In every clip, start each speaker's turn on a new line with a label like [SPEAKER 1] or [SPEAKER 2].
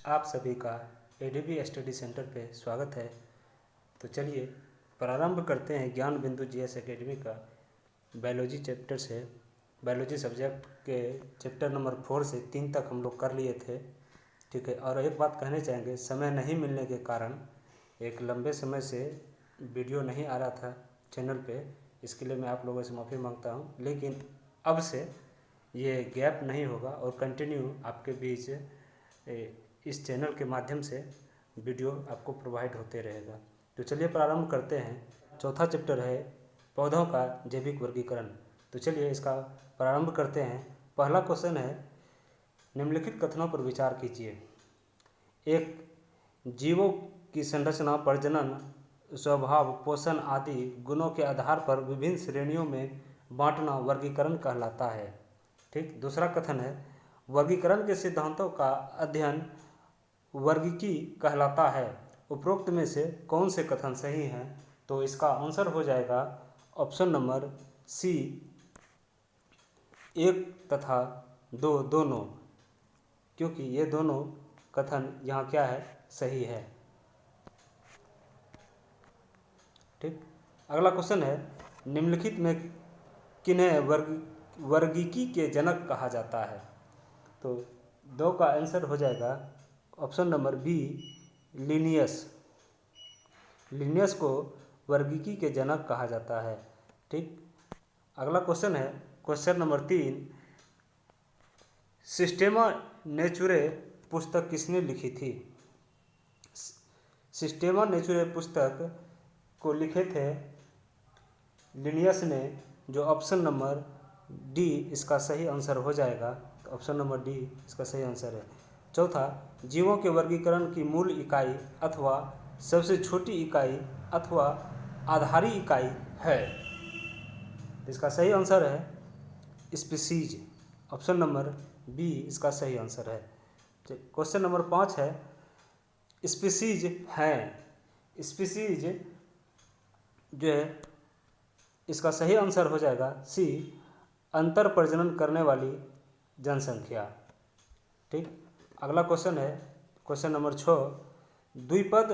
[SPEAKER 1] आप सभी का एडीबी स्टडी सेंटर पे स्वागत है। तो चलिए प्रारंभ करते हैं ज्ञान बिंदु जीएस एकेडमी का बायोलॉजी चैप्टर से। बायोलॉजी सब्जेक्ट के चैप्टर नंबर 4 से 3 तक हम लोग कर लिए थे, ठीक है। और एक बात कहना चाहेंगे, समय नहीं मिलने के कारण एक लंबे समय से वीडियो नहीं आ रहा था चैनल पे, इसके लिए मैं आप लोगों से माफ़ी मांगता हूँ। लेकिन अब से ये गैप नहीं होगा और कंटिन्यू आपके बीच इस चैनल के माध्यम से वीडियो आपको प्रोवाइड होते रहेगा। तो चलिए प्रारंभ करते हैं। चौथा चैप्टर है पौधों का जैविक वर्गीकरण। तो चलिए इसका प्रारंभ करते हैं। पहला क्वेश्चन है, निम्नलिखित कथनों पर विचार कीजिए। एक, जीवों की संरचना, प्रजनन, स्वभाव, पोषण आदि गुणों के आधार पर विभिन्न श्रेणियों में बांटना वर्गीकरण कहलाता है, ठीक। दूसरा कथन है, वर्गीकरण के सिद्धांतों का अध्ययन वर्गीकी कहलाता है। उपरोक्त में से कौन से कथन सही हैं? तो इसका आंसर हो जाएगा ऑप्शन नंबर सी, 1 तथा 2 दोनों, क्योंकि ये दोनों कथन यहाँ क्या है, सही है, ठीक। अगला क्वेश्चन है, निम्नलिखित में किन्हें वर्गीकी के जनक कहा जाता है? तो 2 का आंसर हो जाएगा option number B, Linnaeus. Linnaeus को वर्गीकी के जनक कहा जाता है, ठीक। अगला क्वेश्चन है, क्वेश्चन नंबर 3, सिस्टेमा नेचुरे पुस्तक किसने लिखी थी? सिस्टेमा नेचुरे पुस्तक को लिखे थे लिनियस ने, जो ऑप्शन नंबर डी इसका सही आंसर हो जाएगा। तो ऑप्शन नंबर डी इसका सही आंसर है। चौथा, जीवों के वर्गीकरण की मूल इकाई अथवा सबसे छोटी इकाई अथवा आधारी इकाई है? इसका सही आंसर है स्पीसीज। ऑप्शन नंबर बी इसका सही आंसर है। क्वेश्चन नंबर 5 है, स्पीसीज हैं। स्पीसीज जो है इसका सही आंसर हो जाएगा सी, अंतर प्रजनन करने वाली जनसंख्या, ठीक। अगला क्वेश्चन है क्वेश्चन नंबर 6, द्विपद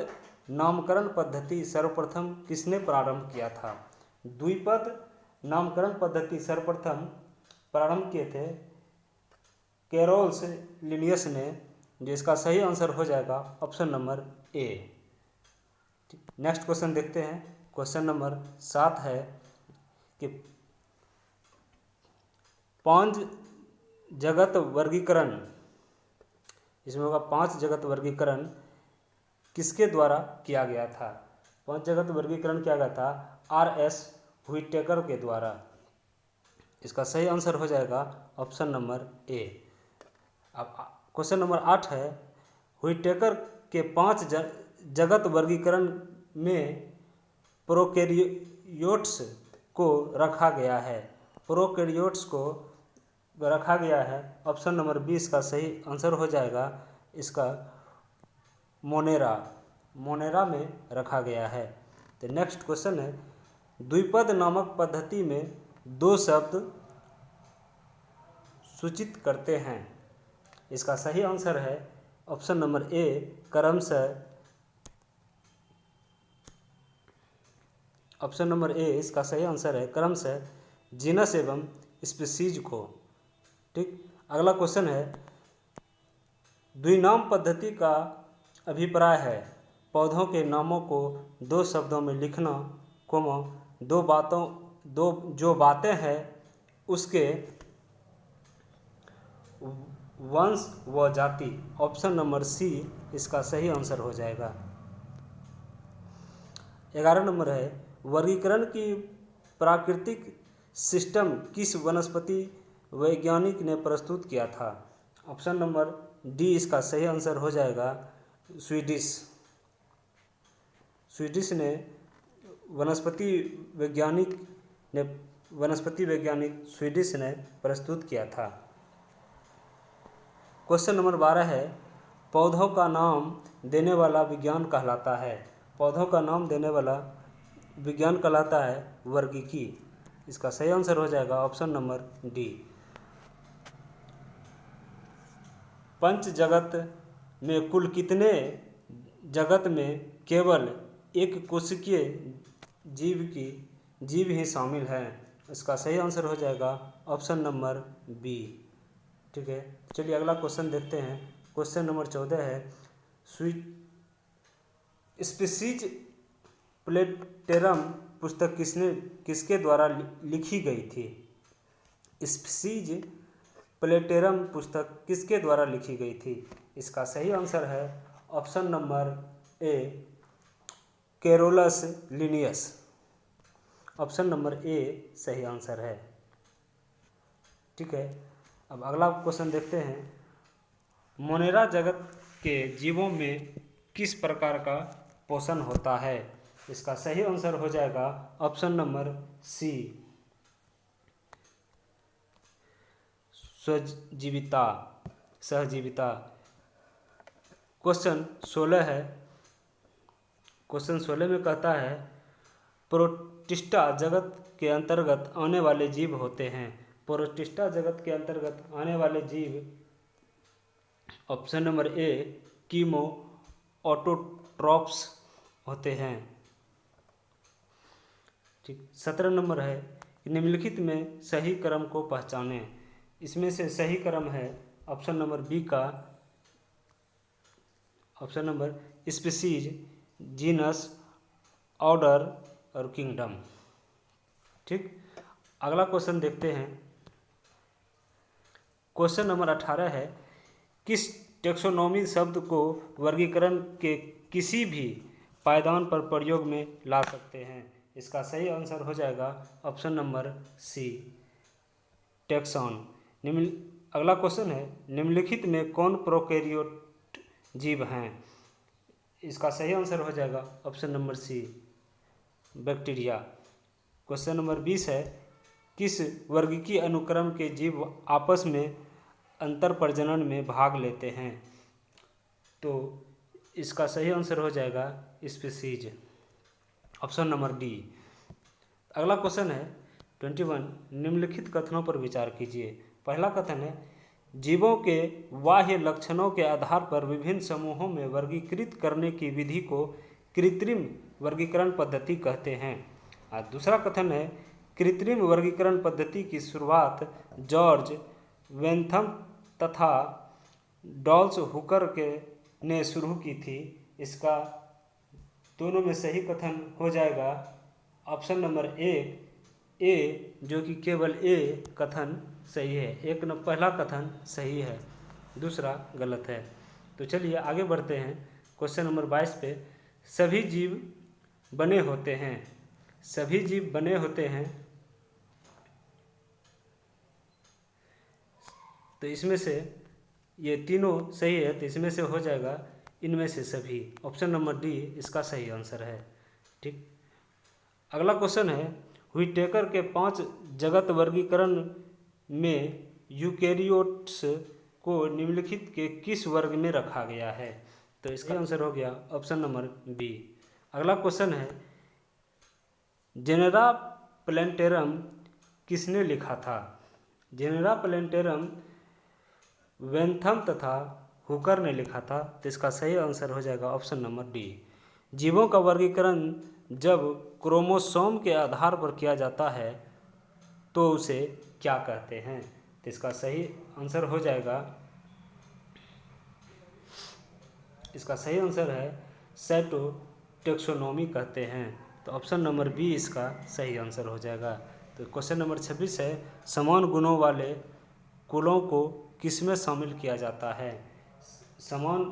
[SPEAKER 1] नामकरण पद्धति सर्वप्रथम किसने प्रारंभ किया था? द्विपद नामकरण पद्धति सर्वप्रथम प्रारंभ किए थे कैरोल्स लिनियस ने, जिसका सही आंसर हो जाएगा option number A. Next question देखते हैं। क्वेश्चन नंबर 7 है कि 5 जगत वर्गीकरण, इसमें होगा 5 जगत वर्गीकरण किसके द्वारा किया गया था? 5 जगत वर्गीकरण किया गया था R.S. व्हिटेकर के द्वारा। इसका सही आंसर हो जाएगा ऑप्शन नंबर ए। अब क्वेश्चन नंबर 8 है, व्हिटेकर के 5 जगत वर्गीकरण में प्रोकैरियोट्स को रखा गया है। प्रोकैरियोट्स को रखा गया है, ऑप्शन नंबर 20 का सही आंसर हो जाएगा इसका मोनेरा। मोनेरा में रखा गया है। तो नेक्स्ट क्वेश्चन है, द्विपद नामक पद्धति में 2 शब्द सूचित करते हैं। इसका सही आंसर है ऑप्शन नंबर ए, क्रमशः। ऑप्शन नंबर ए इसका सही आंसर है क्रमशः जीनस एवं स्पीसीज को, ठीक। अगला क्वेश्चन है, द्विनाम पद्धति का अभिप्राय है पौधों के नामों को 2 शब्दों में लिखना, कोमा दो जो बातें हैं उसके वंश व जाति। ऑप्शन नंबर सी इसका सही आंसर हो जाएगा। 11 नंबर है, वर्गीकरण की प्राकृतिक सिस्टम किस वनस्पति वैज्ञानिक ने प्रस्तुत किया था? ऑप्शन नंबर डी इसका सही आंसर हो जाएगा स्वीडिश। स्वीडिश ने वनस्पति वैज्ञानिक स्वीडिश ने प्रस्तुत किया था। क्वेश्चन नंबर 12 है, पौधों का नाम देने वाला विज्ञान कहलाता है? पौधों का नाम देने वाला विज्ञान कहलाता है वर्गीकी। इसका सही आंसर हो जाएगा ऑप्शन नंबर डी। पंच जगत में कुल कितने जगत में केवल एक कोशिकीय जीव ही शामिल है? इसका सही आंसर हो जाएगा ऑप्शन नंबर बी। ठीक है, चलिए अगला क्वेश्चन देखते हैं। क्वेश्चन नंबर 14 है, स्पीसीज प्लेटेरम पुस्तक किसके द्वारा लिखी गई थी? स्पीसीज प्लेटेरम पुस्तक किसके द्वारा लिखी गई थी? इसका सही आंसर है option number A, Carolus Linnaeus. Option number A सही आंसर है। ठीक है, अब अगला क्वेश्चन देखते हैं। मोनेरा जगत के जीवों में किस प्रकार का पोषण होता है? इसका सही आंसर हो जाएगा ऑप्शन नंबर सी, स्वजीविता, सहजीविता। क्वेश्चन 16 है। क्वेश्चन 16 में कहता है प्रोटिस्टा जगत के अंतर्गत आने वाले जीव होते हैं। प्रोटिस्टा जगत के अंतर्गत आने वाले जीव option number A, chemo autotrophs होते हैं। ठीक, 17 नंबर है, निम्नलिखित में सही क्रम को पहचानें। इसमें से सही क्रम है ऑप्शन नंबर बी का, option number species, genus, order और किंगडम। ठीक, अगला क्वेश्चन देखते हैं। क्वेश्चन नंबर 18 है, किस टेक्सोनोमी शब्द को वर्गीकरण के किसी भी पायदान पर प्रयोग में ला सकते हैं? इसका सही आंसर हो जाएगा ऑप्शन नंबर सी, टैक्सॉन। अगला क्वेश्चन है, निम्नलिखित में कौन प्रोकैरियोट जीव हैं? इसका सही आंसर हो जाएगा option number C, bacteria. Question number 20 है, किस वर्गीकीय अनुक्रम के जीव आपस में अंतर प्रजनन में भाग लेते हैं? तो इसका सही आंसर हो जाएगा स्पीसीज, ऑप्शन नंबर डी। अगला क्वेश्चन है 21, निम्नलिखित कथनों पर विचार कीजिए। पहला कथन है, जीवों के बाह्य लक्षणों के आधार पर विभिन्न समूहों में वर्गीकृत करने की विधि को कृत्रिम वर्गीकरण पद्धति कहते हैं। और दूसरा कथन है, कृत्रिम वर्गीकरण पद्धति की शुरुआत जॉर्ज वेंथम तथा डॉल्स हुकर ने शुरू की थी। इसका दोनों में सही कथन हो जाएगा ऑप्शन नंबर ए, जो कि केवल ए कथन सही है। पहला कथन सही है, दूसरा गलत है। तो चलिए आगे बढ़ते हैं क्वेश्चन नंबर 22 पे। सभी जीव बने होते हैं, सभी जीव बने होते हैं, तो इसमें से ये तीनों सही है, तो इसमें से हो जाएगा इनमें से सभी, ऑप्शन नंबर डी इसका सही आंसर है। ठीक, अगला क्वेश्चन है, व्हिटेकर के 5 जगत वर्गीकरण में यूकेरियोट्स को निम्नलिखित के किस वर्ग में रखा गया है? तो इसका आंसर हो गया ऑप्शन नंबर बी। अगला क्वेश्चन है, जेनेरा प्लेंटेरम किसने लिखा था? जेनेरा प्लेंटेरम वेंथम तथा हुकर ने लिखा था, तो इसका सही आंसर हो जाएगा ऑप्शन नंबर डी। जीवों का वर्गीकरण जब क्रोमोसोम के आधार पर किया जाता है तो उसे क्या कहते हैं? तो इसका सही आंसर हो जाएगा, इसका सही आंसर है साइटोटैक्सोनॉमी कहते हैं। तो ऑप्शन नंबर बी इसका सही आंसर हो जाएगा। तो क्वेश्चन नंबर 26 है, समान गुणों वाले कुलों को किसमें शामिल किया जाता है? समान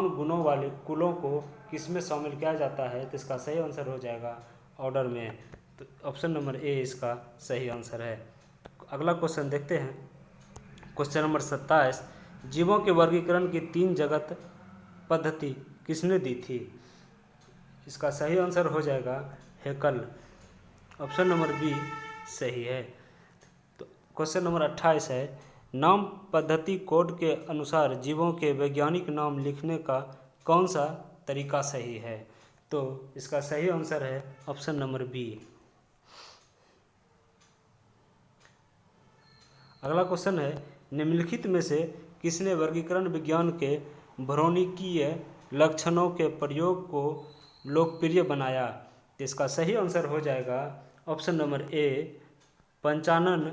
[SPEAKER 1] गुणों वाले कुलों को किसमें शामिल किया जाता है? तो इसका सही आंसर हो जाएगा ऑर्डर में। तो ऑप्शन नंबर ए इसका सही आंसर है। अगला क्वेश्चन देखते हैं, क्वेश्चन नंबर 27, जीवों के वर्गीकरण की 3 जगत पद्धति किसने दी थी? इसका सही आंसर हो जाएगा हैकल, ऑप्शन नंबर बी सही है। तो क्वेश्चन नंबर 28 है, नाम पद्धति कोड के अनुसार जीवों के वैज्ञानिक नाम लिखने का कौन सा तरीका सही है? तो इसका सही आंसर है ऑप्शन नंबर बी। अगला क्वेश्चन है, निम्नलिखित में से किसने वर्गीकरण विज्ञान के भ्रौणिकीय लक्षणों के प्रयोग को लोकप्रिय बनाया? तो इसका सही आंसर हो जाएगा option number A, Panchanan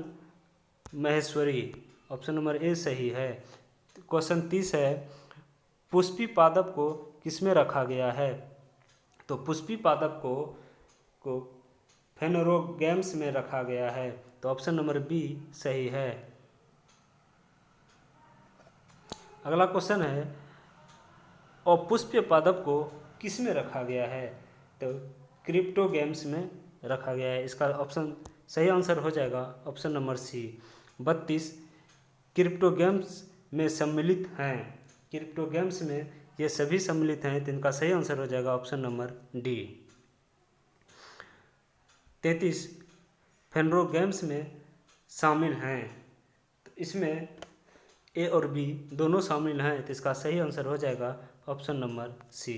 [SPEAKER 1] Maheshwari. Option number A सही है। क्वेश्चन 30 है, पुष्पी पादप को किसमें रखा गया है? तो पुष्पी पादप को फेनोरोगैम्स में रखा गया है। तो ऑप्शन नंबर बी सही है। अगला क्वेश्चन है, अपुष्पीय पादप को किस में रखा गया है? तो क्रिप्टोगैम्स में रखा गया है। इसका ऑप्शन सही आंसर हो जाएगा ऑप्शन नंबर सी। 32 क्रिप्टोगैम्स में सम्मिलित हैं। क्रिप्टोगैम्स में ये सभी सम्मिलित हैं, तो इनका सही आंसर हो जाएगा ऑप्शन नंबर डी। 33 फेनोरोगैम्स में शामिल हैं। तो इसमें ए और बी दोनों शामिल हैं, तो इसका सही आंसर हो जाएगा ऑप्शन नंबर सी।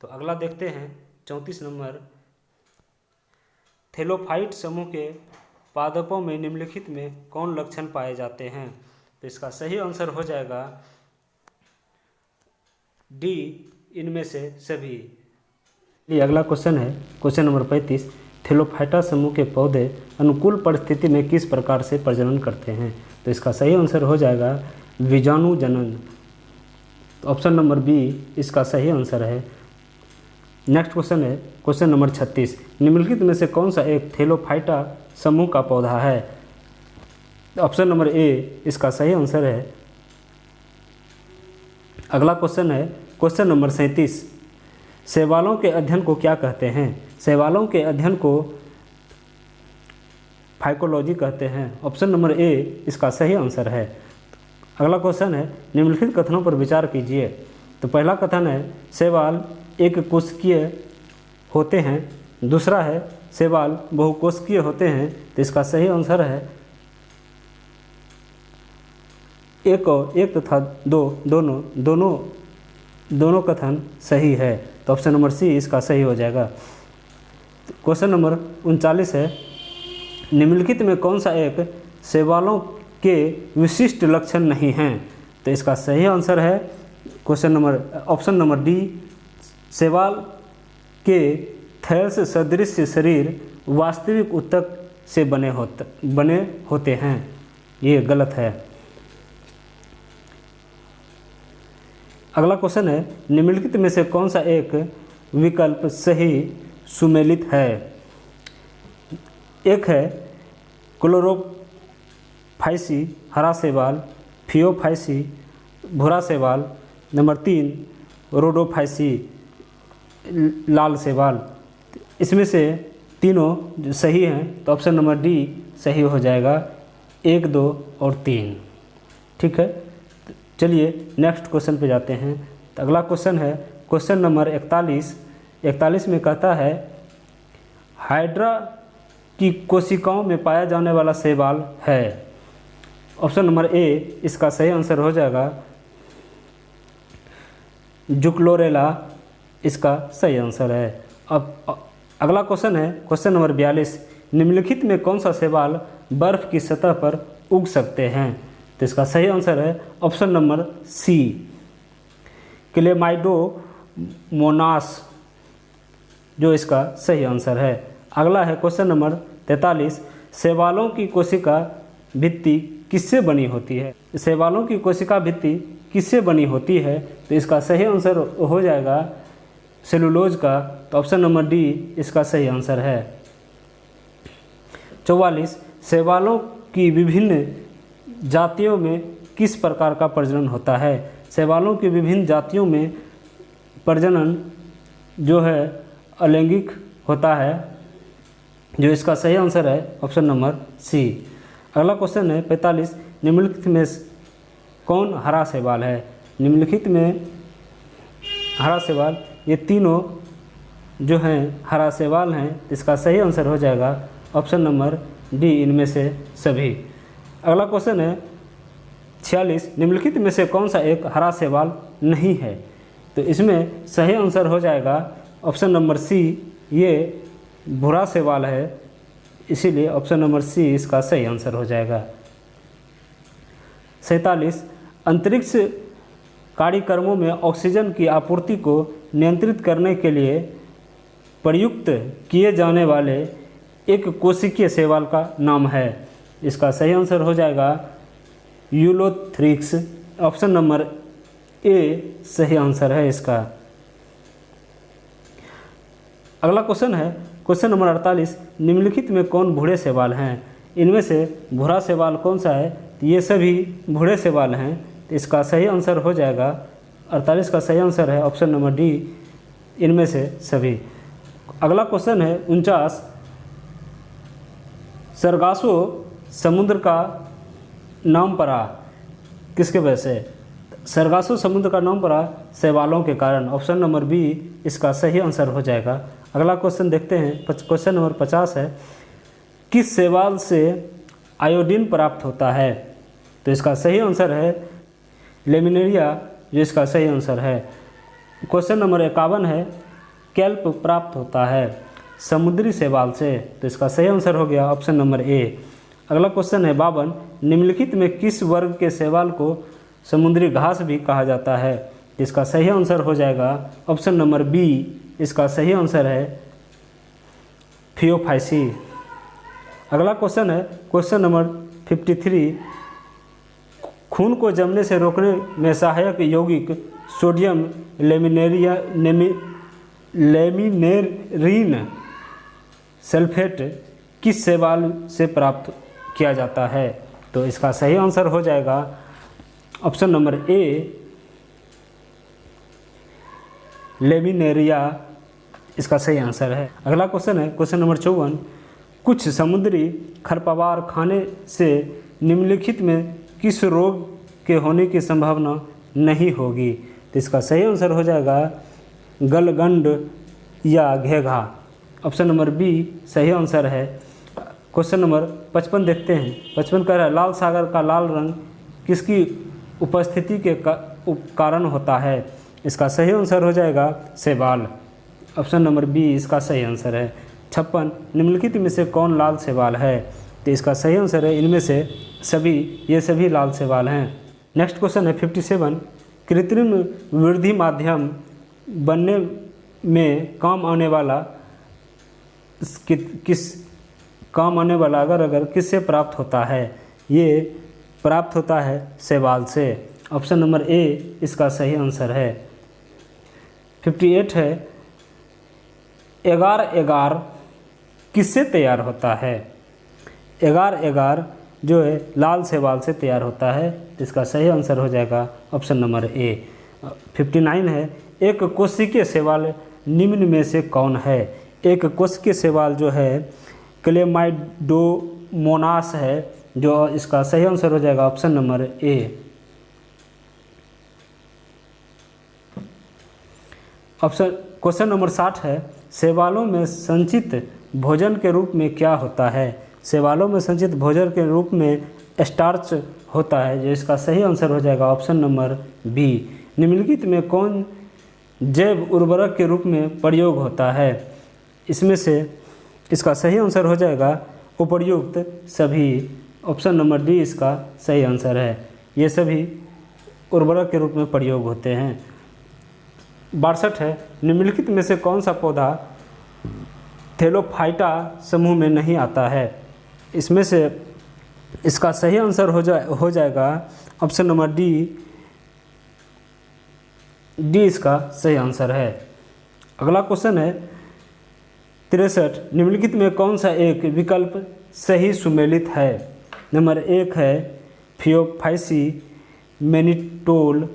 [SPEAKER 1] तो अगला देखते हैं 34 नंबर, थैलोफाइट समूह के पादपों में निम्नलिखित में कौन लक्षण पाए जाते हैं? तो इसका सही आंसर हो जाएगा डी, इनमें से सभी। ये अगला क्वेश्चन है, क्वेश्चन नंबर 35, थैलोफाइटा समूह के पौधे अनुकूल परिस्थिति में किस प्रकार से प्रजनन करते हैं? तो इसका सही आंसर हो जाएगा बीजाणु जनन। तो ऑप्शन नंबर बी इसका सही आंसर है। नेक्स्ट क्वेश्चन है, क्वेश्चन नंबर 36, निम्नलिखित में से कौन सा एक थैलोफाइटा समूह का पौधा है? ऑप्शन नंबर ए इसका सही आंसर है। अगला क्वेश्चन है, क्वेश्चन नंबर 37, शैवालों के अध्ययन को क्या कहते हैं? शैवालों के अध्ययन को फाइकोलॉजी कहते हैं। ऑप्शन नंबर ए इसका सही आंसर है। अगला क्वेश्चन है, निम्नलिखित कथनों पर विचार कीजिए। तो पहला कथन है, शैवाल एक कोशिकीय होते हैं। दूसरा है, शैवाल बहुकोशिकीय होते हैं। तो इसका सही आंसर है एक और एक तथा दोनों कथन सही है। तो ऑप्शन नंबर सी इसका सही हो जाएगा। क्वेश्चन नंबर 39 है, निम्नलिखित में कौन सा एक शैवालों के विशिष्ट लक्षण नहीं हैं? तो इसका सही आंसर है ऑप्शन नंबर डी, शैवाल के थैलस सदृश शरीर वास्तविक ऊतक से बने होते हैं। ये गलत है। अगला क्वेश्चन है, निम्नलिखित में से कौन सा एक विकल्प सही सुमेलित है? एक है क्लोरोफाइसी हरा शैवाल, फियोफाइसी भूरा शैवाल, नंबर 3 रोडोफाइसी लाल शैवाल। इसमें से तीनों जो सही हैं, तो ऑप्शन नंबर डी सही हो जाएगा, 1, 2 और 3। ठीक है, चलिए नेक्स्ट क्वेश्चन पे जाते हैं। तो अगला क्वेश्चन है, क्वेश्चन नंबर 41 में कहता है, हाइड्रा की कोशिकाओं में पाया जाने वाला शैवाल है। ऑप्शन नंबर ए इसका सही आंसर हो जाएगा जुक्लोरेला, इसका सही आंसर है। अब अगला क्वेश्चन है, क्वेश्चन नंबर 42, निम्नलिखित में कौन सा शैवाल बर्फ की सतह पर उग सकते हैं? तो इसका सही आंसर है ऑप्शन नंबर सी, क्लेमाइडोमोनास, जो इसका सही आंसर है। अगला है क्वेश्चन नंबर 43, शैवालों की कोशिका भित्ति किससे बनी होती है? शैवालों की कोशिका भित्ति किससे बनी होती है? तो इसका सही आंसर हो जाएगा सेलुलोज का। तो ऑप्शन नंबर डी इसका सही आंसर है। 44, शैवालों की विभिन्न जातियों में किस प्रकार का प्रजनन होता है? शैवालों की विभिन्न जातियों में प्रजनन जो है अलैंगिक होता है, जो इसका सही आंसर है ऑप्शन नंबर सी। अगला क्वेश्चन है 45, निम्नलिखित में कौन हरा शैवाल है? निम्नलिखित में हरा शैवाल, ये तीनों जो हैं हरा शैवाल हैं। इसका सही आंसर हो जाएगा ऑप्शन नंबर डी, इनमें से सभी। अगला क्वेश्चन है 46, निम्नलिखित में से कौन सा एक हरा शैवाल नहीं है? तो इसमें सही आंसर हो जाएगा ऑप्शन नंबर सी, ये भूरा शैवाल है, इसीलिए ऑप्शन नंबर सी इसका सही आंसर हो जाएगा। 47, अंतरिक्ष कार्यक्रमों में ऑक्सीजन की आपूर्ति को नियंत्रित करने के लिए प्रयुक्त किए जाने वाले एक कोशिकीय शैवाल का नाम है। इसका सही आंसर हो जाएगा यूलोथ्रिक्स। ऑप्शन नंबर ए सही आंसर है इसका। अगला क्वेश्चन है क्वेश्चन नंबर 48, निम्नलिखित में कौन बूढ़े शैवाल हैं? इनमें से भूरा शैवाल कौन सा है? तो ये सभी बूढ़े शैवाल हैं। तो इसका सही आंसर हो जाएगा 48 का सही आंसर है ऑप्शन नंबर डी, इनमें से सभी। अगला क्वेश्चन है 49, सरगासो समुद्र का नाम पड़ा किसके वजह से? सरगासो समुद्र का नाम पड़ा शैवालों के कारण। ऑप्शन नंबर बी इसका सही आंसर हो जाएगा। अगला क्वेश्चन देखते हैं, क्वेश्चन नंबर 50 है, किस शैवाल से आयोडीन प्राप्त होता है? तो इसका सही आंसर है लेमिनेरिया, जो इसका सही आंसर है। क्वेश्चन नंबर 51 है, कैल्प प्राप्त होता है समुद्री शैवाल से। तो इसका सही आंसर हो गया ऑप्शन नंबर ए। अगला क्वेश्चन है 52, निम्नलिखित में किस वर्ग के शैवाल को समुद्री घास भी कहा जाता है? इसका सही आंसर हो जाएगा ऑप्शन नंबर बी, इसका सही आंसर है फियोफाइसी। अगला क्वेश्चन है क्वेश्चन नंबर 53, खून को जमने से रोकने में सहायक यौगिक सोडियम लेमिनेरिन सल्फेट किस शैवाल से प्राप्त किया जाता है? तो इसका सही आंसर हो जाएगा ऑप्शन नंबर ए लेमिनेरिया, इसका सही आंसर है। अगला क्वेश्चन है क्वेश्चन नंबर 54, कुछ समुद्री खरपतवार खाने से निम्नलिखित में किस रोग के होने की संभावना नहीं होगी? तो इसका सही आंसर हो जाएगा गलगंड या घेघा। ऑप्शन नंबर बी सही आंसर है। क्वेश्चन नंबर 55 देखते हैं। 55 कह रहा है, लाल सागर का लाल रंग किसकी उपस्थिति के कारण होता है? इसका सही आंसर हो जाएगा शैवाल। ऑप्शन नंबर बी इसका सही आंसर है। 56, निम्नलिखित में से कौन लाल शैवाल है? तो इसका सही आंसर है इनमें से सभी, ये सभी लाल शैवाल हैं। नेक्स्ट क्वेश्चन है 57, कृत्रिम वृद्धि माध्यम बनने में काम आने वाला अगर किससे प्राप्त होता है? ये प्राप्त होता है शैवाल से। ऑप्शन नंबर ए इसका सही आंसर है। 58 है, एगार एगार किससे तैयार होता है? एगार एगार जो है लाल शैवाल से तैयार होता है। इसका सही आंसर हो जाएगा ऑप्शन नंबर ए। 59 है, एक कोशिकीय शैवाल निम्न में से कौन है? एक कोशिकीय शैवाल जो है क्लेमाइडोमोनास है, जो इसका सही आंसर हो जाएगा option number A. Question number 60 है, शैवालों में संचित भोजन के रूप में क्या होता है? शैवालों में संचित भोजन के रूप में स्टार्च होता है, जो इसका सही आंसर हो जाएगा ऑप्शन नंबर बी। निम्नलिखित में कौन जैव उर्वरक के रूप में प्रयोग होता है? इसमें से इसका सही आंसर हो जाएगा उपर्युक्त सभी। ऑप्शन नंबर डी इसका सही आंसर है। ये सभी उर्वरक के रूप में प्रयोग होते हैं। 62 है, निम्नलिखित में से कौन सा पौधा थैलोफाइटा समूह में नहीं आता है? इसमें से इसका सही आंसर हो जाएगा ऑप्शन नंबर डी इसका सही आंसर है। अगला क्वेश्चन है 63, निम्नलिखित में कौन सा एक विकल्प सही सुमेलित है? नंबर 1 है फियोफाइसी मैनिटोल,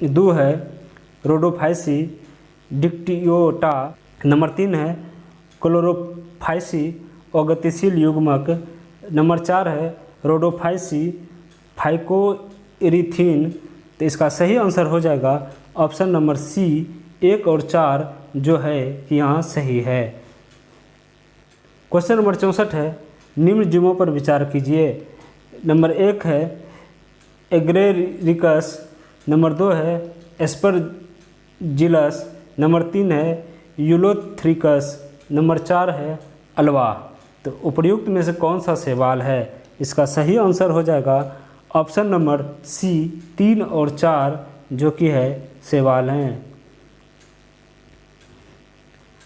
[SPEAKER 1] 2 है रोडोफाइसी डिक्टियोटा, नंबर 3 है क्लोरोफाइसी अगतिशील युग्मक, नंबर 4 है रोडोफाइसी फाइकोइरिथीन। तो इसका सही आंसर हो जाएगा ऑप्शन नंबर सी 1 और 4, जो है कि यहाँ सही है। क्वेश्चन नंबर 64 है, निम्न जीवों पर विचार कीजिए। नंबर 1 है एग्रेरिकस, नंबर 2 है एस्परजिलस, नंबर 3 है यूलोथ्रिकस, नंबर 4 है अल्वा। तो उपर्युक्त में से कौन सा शैवाल है? इसका सही आंसर हो जाएगा ऑप्शन नंबर सी 3 और 4 जो कि है शैवाल हैं।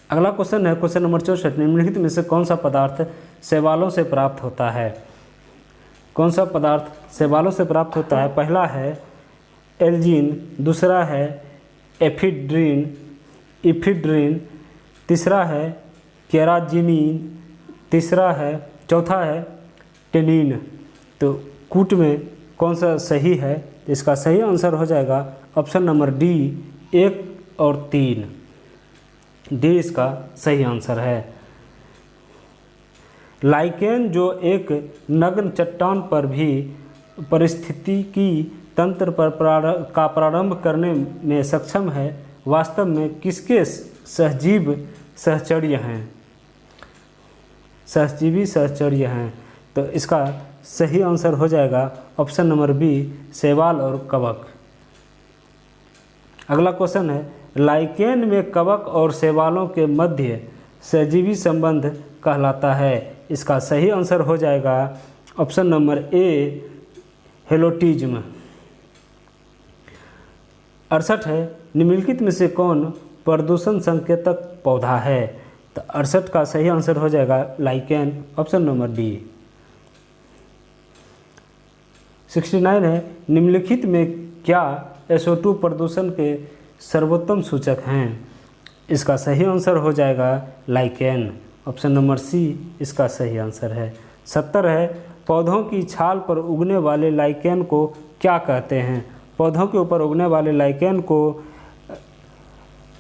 [SPEAKER 1] अगला क्वेश्चन है क्वेश्चन नंबर 64, निम्नलिखित में से कौन सा पदार्थ शैवालों से प्राप्त होता है? कौन सा पदार्थ शैवालों से प्राप्त होता है? पहला है एल्जीन, दूसरा है इफिड्रीन, तीसरा है केराजिनिन, चौथा है टेनिन। तो कूट में कौन सा सही है? इसका सही आंसर हो जाएगा ऑप्शन नंबर डी 1 और 3। डी इसका सही आंसर है। लाइकेन जो एक नग्न चट्टान पर भी पारिस्थितिकी तंत्र पर प्रारंभ करने में सक्षम है, वास्तव में किसके सहजीवी सहचर्य हैं? तो इसका सही आंसर हो जाएगा ऑप्शन नंबर बी शैवाल और कवक। अगला क्वेश्चन है लाइकेन में कवक और शैवालों के मध्य सहजीवी संबंध कहलाता है। इसका सही आंसर हो जाएगा ऑप्शन नंबर ए हेलोटिज्म। 68 है निम्नलिखित में से कौन प्रदूषण संकेतक पौधा है? तो 68 का सही आंसर हो जाएगा लाइकेन, ऑप्शन नंबर डी। 69 है निम्नलिखित में क्या SO2 प्रदूषण के सर्वोत्तम सूचक हैं? इसका सही आंसर हो जाएगा लाइकेन, ऑप्शन नंबर सी इसका सही आंसर है। 70 है पौधों की छाल पर उगने वाले लाइकेन को क्या कहते हैं? पौधों के ऊपर उगने वाले लाइकेन को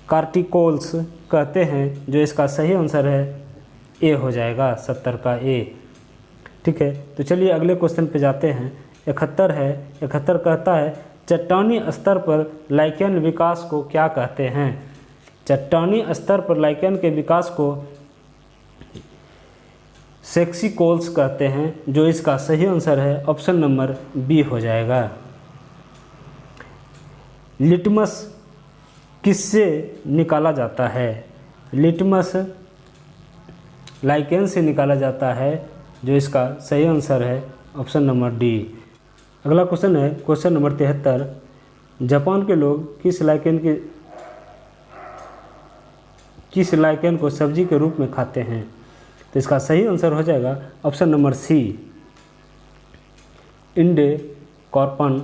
[SPEAKER 1] कार्टिकोल्स कहते हैं, जो इसका सही आंसर है ए हो जाएगा, 70 का ए। ठीक है, तो चलिए अगले क्वेश्चन पे जाते हैं। 71 है, 71 कहता है चट्टानी स्तर पर लाइकेन विकास को क्या कहते हैं? चट्टानी स्तर पर लाइकेन के विकास को सेक्सिकोल्स कहते हैं, जो इसका सही आंसर है ऑप्शन नंबर बी हो जाएगा। लिटमस किससे निकाला जाता है? लिटमस लाइकेन से निकाला जाता है, जो इसका सही आंसर है ऑप्शन नंबर डी। अगला क्वेश्चन है क्वेश्चन नंबर 73, जापान के लोग किस लाइकेन को सब्जी के रूप में खाते हैं? तो इसका सही आंसर हो जाएगा ऑप्शन नंबर सी इंडोकॉर्पन।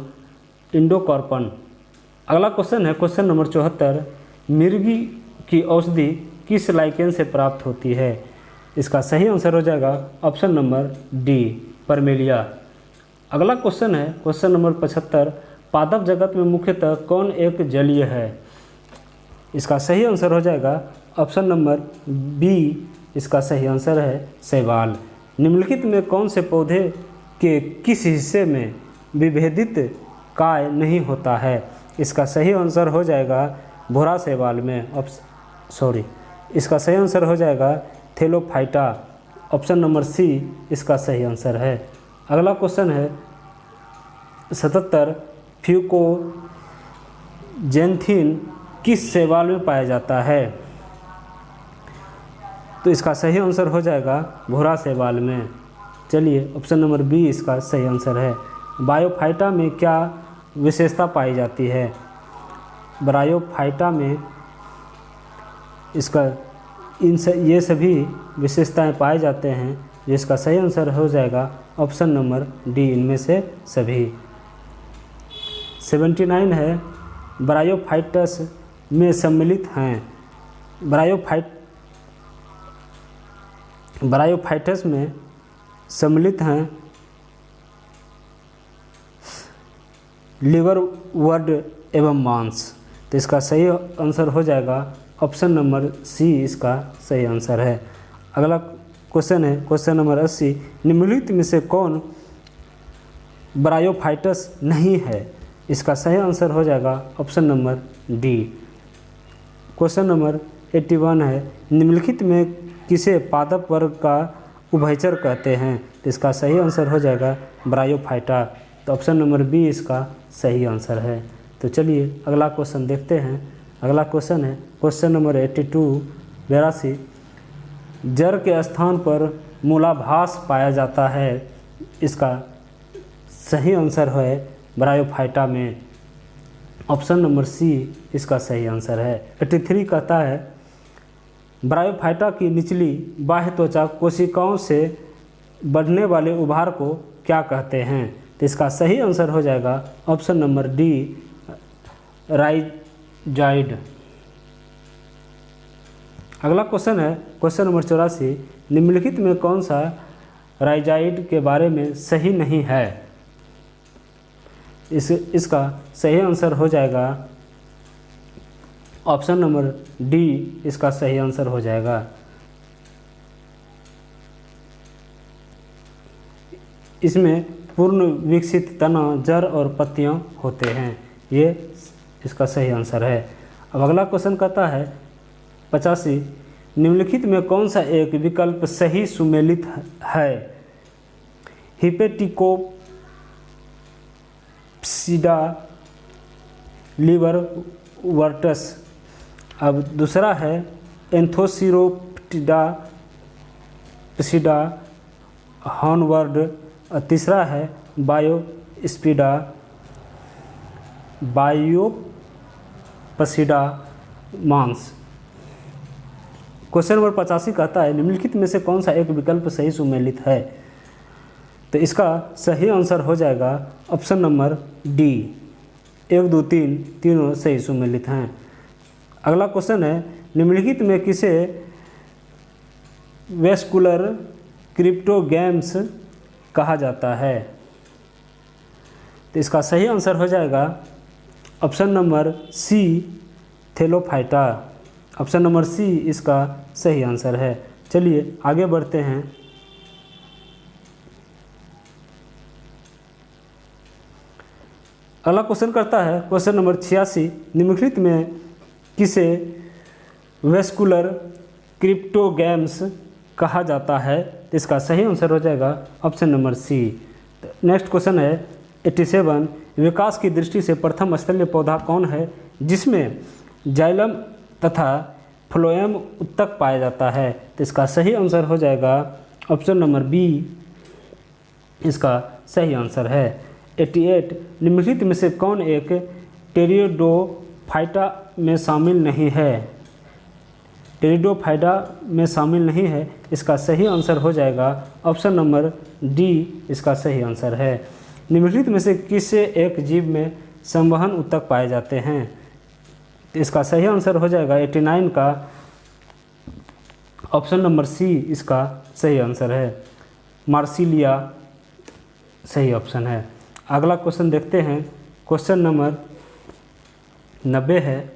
[SPEAKER 1] अगला क्वेश्चन है क्वेश्चन नंबर 74, मिर्गी की औषधि किस लाइकेन से प्राप्त होती है? इसका सही आंसर हो जाएगा ऑप्शन नंबर डी परमेलिया। अगला क्वेश्चन है क्वेश्चन नंबर 75, पादप जगत में मुख्यतः कौन एक जलीय है? इसका सही आंसर हो जाएगा ऑप्शन नंबर बी इसका सही आंसर है शैवाल। निम्नलिखित में कौन से पौधे के किस हिस्से में विभेदित काय नहीं होता है? इसका सही आंसर हो जाएगा भूरा शैवाल में, इसका सही आंसर हो जाएगा थेलोफाइटा, ऑप्शन नंबर सी इसका सही आंसर है। अगला क्वेश्चन है 77, फ्यूकोजेंथिन किस शैवाल में पाया जाता है? तो इसका सही आंसर हो जाएगा भूरा शैवाल में। चलिए ऑप्शन नंबर बी इसका सही आंसर है। बायोफाइटा में क्या विशेषता पाई जाती है? बायोफाइटा में ये सभी विशेषताएं पाए जाते हैं, जिसका सही आंसर हो जाएगा ऑप्शन नंबर डी इनमें से सभी। 79 है ब्रायोफाइटस में सम्मिलित हैं। ब्रायोफाइटस में सम्मिलित हैं लिवर, वर्ड एवं मांस। तो इसका सही आंसर हो जाएगा ऑप्शन नंबर सी इसका सही आंसर है। अगला क्वेश्चन है क्वेश्चन नंबर 80, निम्नलिखित में से कौन ब्रायोफाइटस नहीं है? इसका सही आंसर हो जाएगा option number D. Question number 81 है निम्नलिखित में किसे पादप वर्ग का उभयचर कहते हैं? तो इसका सही आंसर हो जाएगा ब्रायोफाइटा, तो ऑप्शन नंबर बी इसका सही आंसर है। तो चलिए अगला क्वेश्चन देखते हैं। अगला क्वेश्चन है क्वेश्चन नंबर 82, जड़ के स्थान पर मूलाभास पाया जाता है। इसका सही आंसर है ब्रायोफाइटा में, ऑप्शन नंबर सी इसका सही आंसर है। 83 कहता है ब्रायोफाइटा की निचली बाह्य त्वचा कोशिकाओं से बढ़ने वाले उभार को क्या कहते हैं? तो इसका सही आंसर हो जाएगा ऑप्शन नंबर डी, राइजाइड। अगला क्वेश्चन है क्वेश्चन नंबर 84, निम्नलिखित में कौन सा राइजाइड के बारे में सही नहीं है? इसका सही आंसर हो जाएगा ऑप्शन नंबर डी, इसका सही आंसर हो जाएगा। इसमें पूर्ण विकसित तना, जड़ और पत्तियां होते हैं, ये इसका सही आंसर है। अब अगला क्वेश्चन कहता है 85, निम्नलिखित में कौन सा एक विकल्प सही सुमेलित है? हिपेटिकोप्सिडा लीवरवर्टस। अब दूसरा है एंथोसिरोप्टिडा प्सिडा हॉर्नवर्ड, और तीसरा है बायोप्सिडा मांस। क्वेश्चन नंबर 85 कहता है निम्नलिखित में से कौन सा एक विकल्प सही सुमेलित है? तो इसका सही आंसर हो जाएगा ऑप्शन नंबर डी, 1, 2, 3 तीनों सही सुमेलित हैं। अगला क्वेश्चन है निम्नलिखित में किसे वेस्कुलर क्रिप्टोगैम्स कहा जाता है? तो इसका सही आंसर हो जाएगा option number C, Thallophyta. Option number C इसका सही आंसर है। चलिए आगे बढ़ते हैं। अगला क्वेश्चन करता है क्वेश्चन नंबर 86, निम्नलिखित में किसे वेस्कुलर क्रिप्टोगैम्स कहा जाता है? इसका सही आंसर हो जाएगा option number C. Next question है 87, विकास की दृष्टि से प्रथम स्थलीय पौधा कौन है जिसमें जाइलम तथा फ्लोएम उत्तक पाया जाता है? तो इसका सही आंसर हो जाएगा ऑप्शन नंबर बी, इसका सही आंसर है। 88, निम्नलिखित में से कौन एक टेरिडोफाइटा में शामिल नहीं है? टेरिडोफाइटा में शामिल नहीं है, इसका सही आंसर हो जाएगा ऑप्शन नंबर डी, इसका सही आंसर है। निम्नलिखित में से किसे एक जीव में संवहन उत्तक पाए जाते हैं? इसका सही आंसर हो जाएगा 89 का ऑप्शन नंबर सी, इसका सही आंसर है। मार्सिलिया सही ऑप्शन है। अगला क्वेश्चन देखते हैं क्वेश्चन नंबर 90 है,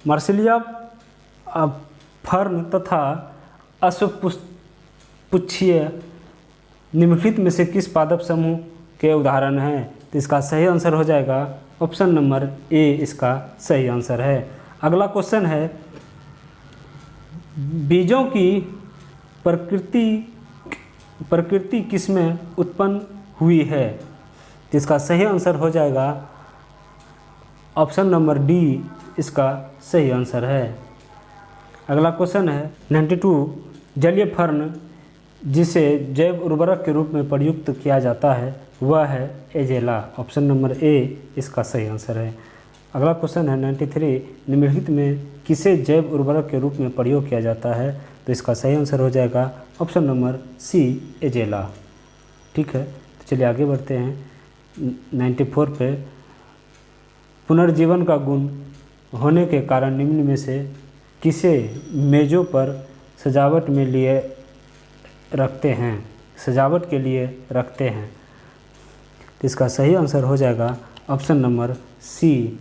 [SPEAKER 1] मार्सिलिया फर्न तथा अश्वपुच्छीय निम्नलिखित में से किस पादप समूह के उदाहरण हैं? तो इसका सही आंसर हो जाएगा ऑप्शन नंबर ए, इसका सही आंसर है। अगला क्वेश्चन है बीजों की प्रकृति किसमें उत्पन्न हुई है? तो इसका सही आंसर हो जाएगा ऑप्शन नंबर डी, इसका सही आंसर है। अगला क्वेश्चन है 92, जलीय फर्न जिसे जैव उर्वरक के रूप में प्रयुक्त किया जाता है वह है एजेला। ऑप्शन नंबर ए, इसका सही आंसर है। अगला क्वेश्चन है 93, निम्नलिखित में किसे जैव उर्वरक के रूप में प्रयोग किया जाता है? तो इसका सही आंसर हो जाएगा ऑप्शन नंबर सी, एजेला। ठीक है, तो चलिए आगे बढ़ते हैं 94 पे। पुनर्जीवन का गुण होने के कारण निम्न में से किसे मेजों पर सजावट के लिए रखते हैं? तो इसका सही आंसर हो जाएगा ऑप्शन नंबर सी।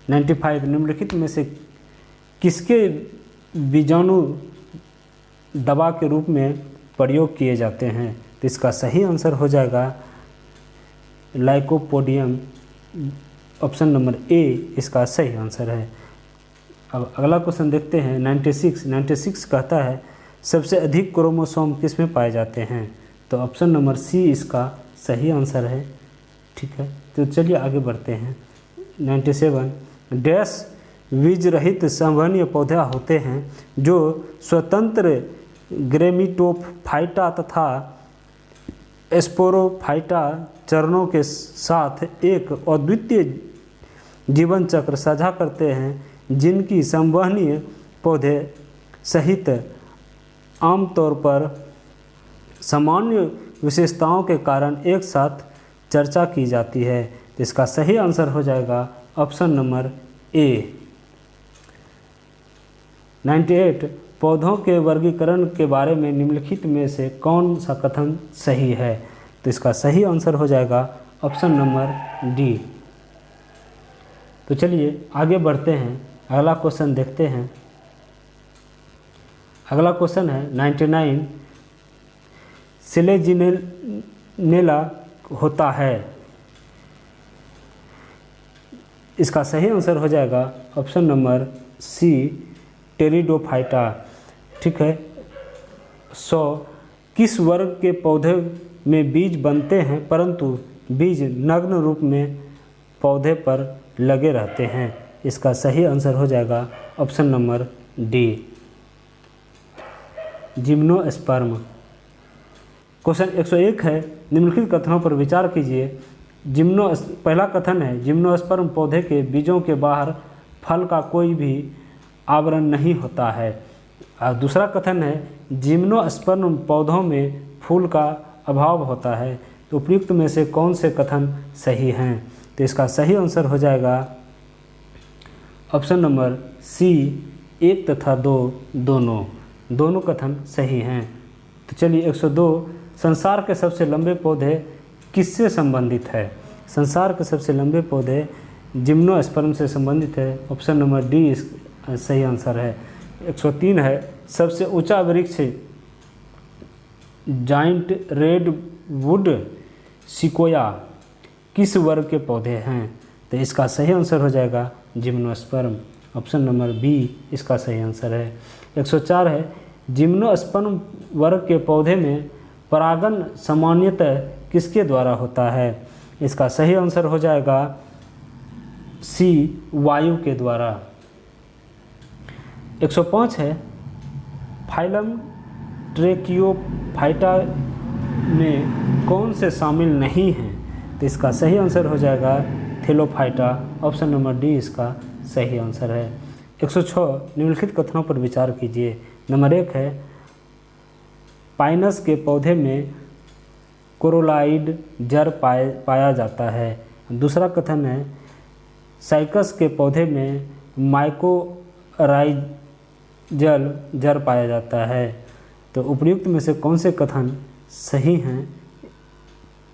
[SPEAKER 1] 95, निम्नलिखित में से किसके बीजाणु दवा के रूप में प्रयोग किए जाते हैं? तो इसका सही आंसर हो जाएगा लाइकोपोडियम। ऑप्शन नंबर ए, इसका सही आंसर है। अब अगला क्वेश्चन देखते हैं 96 कहता है सबसे अधिक क्रोमोसोम किस में पाए जाते हैं? तो ऑप्शन नंबर सी, इसका सही आंसर है। ठीक है, तो चलिए आगे बढ़ते हैं 97, डैश बीज रहित संवहनीय पौधे होते हैं जो स्वतंत्र ग्रेमिटोफाइटा तथा स्पोरोफाइटा चरणों के साथ एक अद्वितीय जीवन चक्र साझा करते हैं, जिनकी संवहनीय पौधे सहित आमतौर पर सामान्य विशेषताओं के कारण एक साथ चर्चा की जाती है। तो इसका सही आंसर हो जाएगा ऑप्शन नंबर ए। 98 पौधों के वर्गीकरण के बारे में निम्नलिखित में से कौन सा कथन सही है? तो इसका सही आंसर हो जाएगा ऑप्शन नंबर डी। तो चलिए आगे बढ़ते हैं, अगला क्वेश्चन देखते हैं। अगला क्वेश्चन है 99 सिलेजिनेला होता है। इसका सही आंसर हो जाएगा ऑप्शन नंबर सी टेरिडोफाइटा। ठीक है। 100 किस वर्ग के पौधे में बीज बनते हैं परंतु बीज नग्न रूप में पौधे पर लगे रहते हैं? इसका सही आंसर हो जाएगा option number D gymnosperm. Question 101 है, निम्नलिखित कथनों पर विचार कीजिए। पहला कथन है जिम्नोस्पर्म पौधे के बीजों के बाहर फल का कोई भी आवरण नहीं होता है। और दूसरा कथन है जिम्नोस्पर्म पौधों में फूल का अभाव होता है। तो उपयुक्त में से कौन से कथन सही हैं? तो इसका सही आंसर हो जाएगा ऑप्शन नंबर सी 1 तथा 2 दोनों कथन सही हैं। तो चलिए 102 संसार के सबसे लंबे पौधे किससे संबंधित है? संसार के सबसे लंबे पौधे जिम्नोस्पर्म से संबंधित है। ऑप्शन नंबर डी सही आंसर है। 103 है, सबसे ऊंचा वृक्ष जाइंट रेडवुड सिकोया किस वर्ग के पौधे हैं? तो इसका सही आंसर हो जाएगा जिम्नोस्पर्म। ऑप्शन नंबर बी इसका सही आंसर है। 104 है, जिम्नोस्पर्म वर्ग के पौधे में परागण सामान्यतः किसके द्वारा होता है? इसका सही आंसर हो जाएगा सी वायु के द्वारा। 105 है, फाइलम ट्रेकियोफाइटा में कौन से शामिल नहीं हैं? तो इसका सही आंसर हो जाएगा थेलोफाइटा। ऑप्शन नंबर डी इसका सही आंसर है। 106 निम्नलिखित कथनों पर विचार कीजिए। नंबर 1 है, पाइनस के पौधे में कोरोलाइड जड़ पाया जाता है। दूसरा कथन है, साइकस के पौधे में माइकोराइजल जड़ पाया जाता है। तो उपयुक्त में से कौन से कथन सही हैं?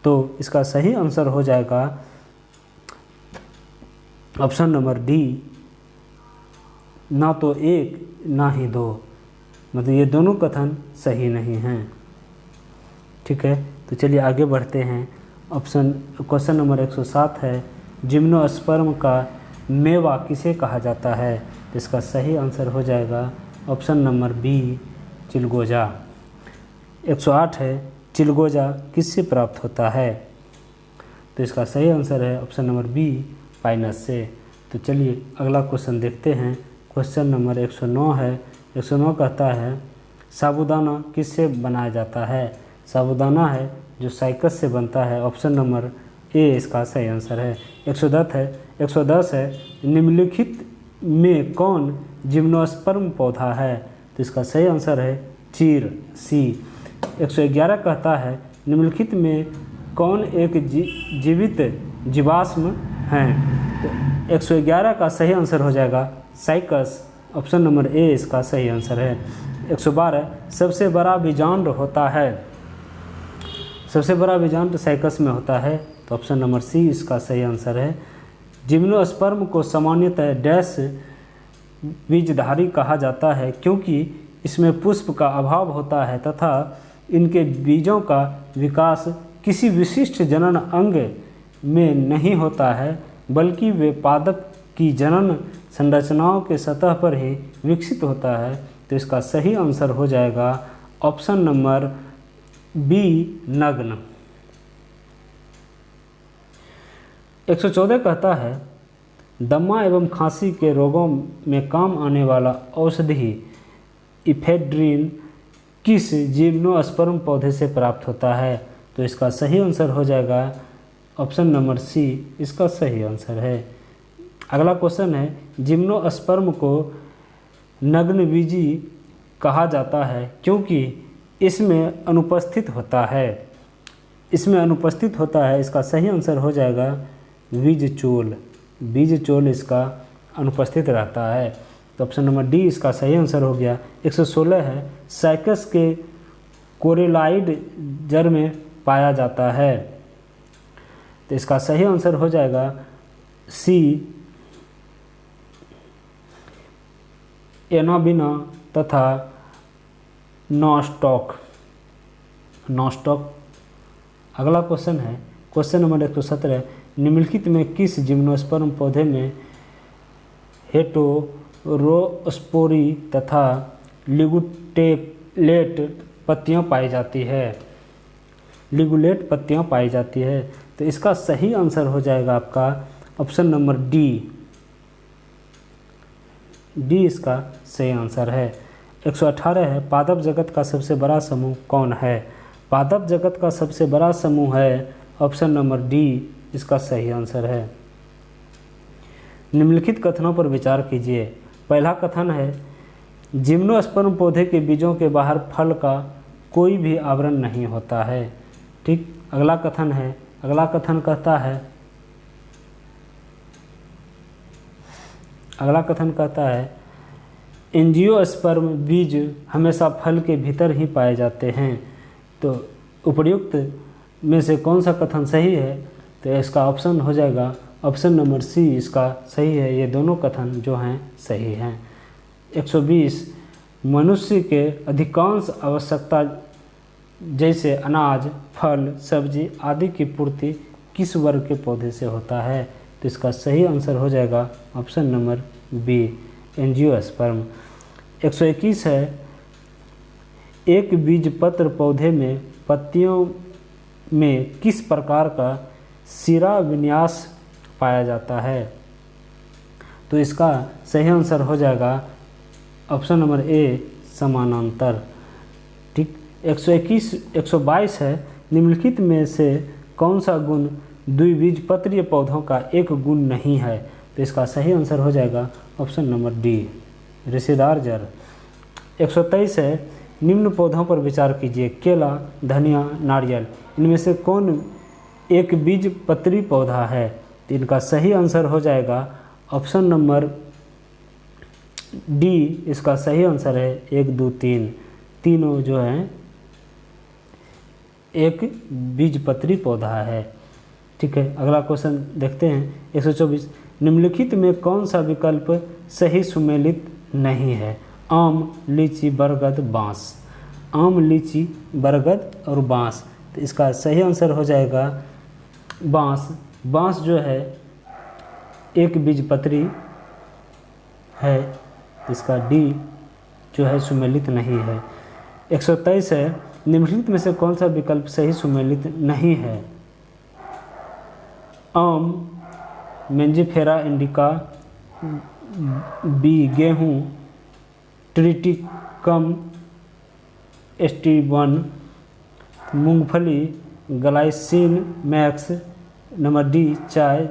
[SPEAKER 1] तो इसका सही आंसर हो जाएगा ऑप्शन नंबर डी, ना तो 1 ना ही 2, मतलब ये दोनों कथन सही नहीं हैं। ठीक है। तो चलिए आगे बढ़ते हैं। क्वेश्चन नंबर 107 है, जिम्नोस्पर्म का मेवा किसे कहा जाता है? इसका सही आंसर हो जाएगा ऑप्शन नंबर बी चिलगोजा। 108 है, चिलगोजा किससे प्राप्त होता है? तो इसका सही आंसर है ऑप्शन नंबर बी पाइनस से। तो चलिए अगला क्वेश्चन देखते हैं। क्वेश्चन नंबर 109 है। 109 कहता है, साबूदाना किससे बनाया जाता है? साबूदाना है जो साइकस से बनता है। ऑप्शन नंबर ए इसका सही आंसर है। 110 है, निम्नलिखित में कौन जिम्नोस्पर्म पौधा है? तो इसका सही आंसर है चीर सी। 111 कहता है, निम्नलिखित में कौन एक जीवित जीवाश्म है? तो 111 का सही आंसर हो जाएगा साइकस। ऑप्शन नंबर ए इसका सही आंसर है। 112 सबसे बड़ा बीजांड होता है। सबसे बड़ा बीजांड साइकस में होता है। तो ऑप्शन नंबर सी इसका सही आंसर है। जिम्नोस्पर्म को सामान्यतः डैश बीजधारी कहा जाता है क्योंकि इसमें पुष्प का अभाव होता है तथा इनके बीजों का विकास किसी विशिष्ट जनन अंग में नहीं होता है, बल्कि वे पादप की जनन संरचनाओं के सतह पर ही विकसित होता है। तो इसका सही आंसर हो जाएगा ऑप्शन नंबर बी नग्न। 114 कहता है, दमा एवं खांसी के रोगों में काम आने वाला औषधि इफेड्रिन किस जिम्नोस्पर्म पौधे से प्राप्त होता है? तो इसका सही आंसर हो जाएगा ऑप्शन नंबर सी, इसका सही आंसर है। अगला क्वेश्चन है, जिम्नोस्पर्म को नग्नबीजी कहा जाता है क्योंकि इसमें अनुपस्थित होता है। इसमें अनुपस्थित होता है, इसका सही आंसर हो जाएगा बीजचोल। बीजचोल इसका अनुपस्थित रहता है, तो ऑप्शन नंबर डी इसका सही आंसर हो गया। 116 है, साइकस के कोरेलाइड जड़ में पाया जाता है, तो इसका सही आंसर हो जाएगा सी, एनाबिना तथा नॉस्टॉक। अगला क्वेश्चन है, क्वेश्चन नंबर 117, निम्नलिखित में किस जिम्नोस्पर्म पौधे में हेटेरोस्पोरी तथा लिगुलेट पत्तियां पाई जाती है? लिगुलेट पत्तियां पाई जाती है, तो इसका सही आंसर हो जाएगा आपका ऑप्शन नंबर डी। डी इसका सही आंसर है। 118 है, पादप जगत का सबसे बड़ा समूह कौन है? पादप जगत का सबसे बड़ा समूह है ऑप्शन नंबर डी, इसका सही आंसर है। निम्नलिखित कथनों पर विचार कीजिए। पहला कथन है, जिम्नोस्पर्म पौधे के बीजों के बाहर फल का कोई भी आवरण नहीं होता है। ठीक। अगला कथन है, अगला कथन कहता है एंजियोस्पर्म बीज हमेशा फल के भीतर ही पाए जाते हैं। तो उपर्युक्त में से कौन सा कथन सही है? तो इसका ऑप्शन हो जाएगा ऑप्शन नंबर सी, इसका सही है। ये दोनों कथन जो हैं सही हैं। 120, मनुष्य के अधिकांश आवश्यकता जैसे अनाज, फल, सब्जी आदि की पूर्ति किस वर्ग के पौधे से होता है? तो इसका सही आंसर हो जाएगा ऑप्शन नंबर बी, एंजियोस्पर्म। 121 है, एक बीजपत्र पौधे में पत्तियों में किस प्रकार का सिरा विन्यास पाया जाता है? तो इसका सही आंसर हो जाएगा ऑप्शन नंबर ए, समानांतर। ठीक। 122 है, निम्नलिखित में से कौन सा गुण द्विबीजपत्रीय पौधों का एक गुण नहीं है? तो इसका सही आंसर हो जाएगा ऑप्शन नंबर डी, रेशेदार जड़। 123 है, निम्न पौधों पर विचार कीजिए। केला, धनिया, नारियल, इनमें से कौन एक बीजपत्री पौधा है? तो इनका सही आंसर हो जाएगा ऑप्शन नंबर डी, इसका सही आंसर है 1, 2, 3, तीनों जो हैं एक बीजपत्री पौधा है। ठीक है। अगला क्वेश्चन देखते हैं। 124, निम्नलिखित में कौन सा विकल्प सही सुमेलित नहीं है? आम, लीची, बरगद, बांस। आम, लीची, बरगद और बांस, तो इसका सही आंसर हो जाएगा बांस। बांस जो है एक बीजपत्री है, इसका डी जो है सुमेलित नहीं है। 123 है, निम्नलिखित में से कौन सा विकल्प सही सुमेलित नहीं है? आम, मेंजिफेरा इंडिका, बी, गेहूँ, ट्रिटिकम एस्टिवन, मूंगफली, ग्लाइसिन मैक्स, नंबर डी, चाय,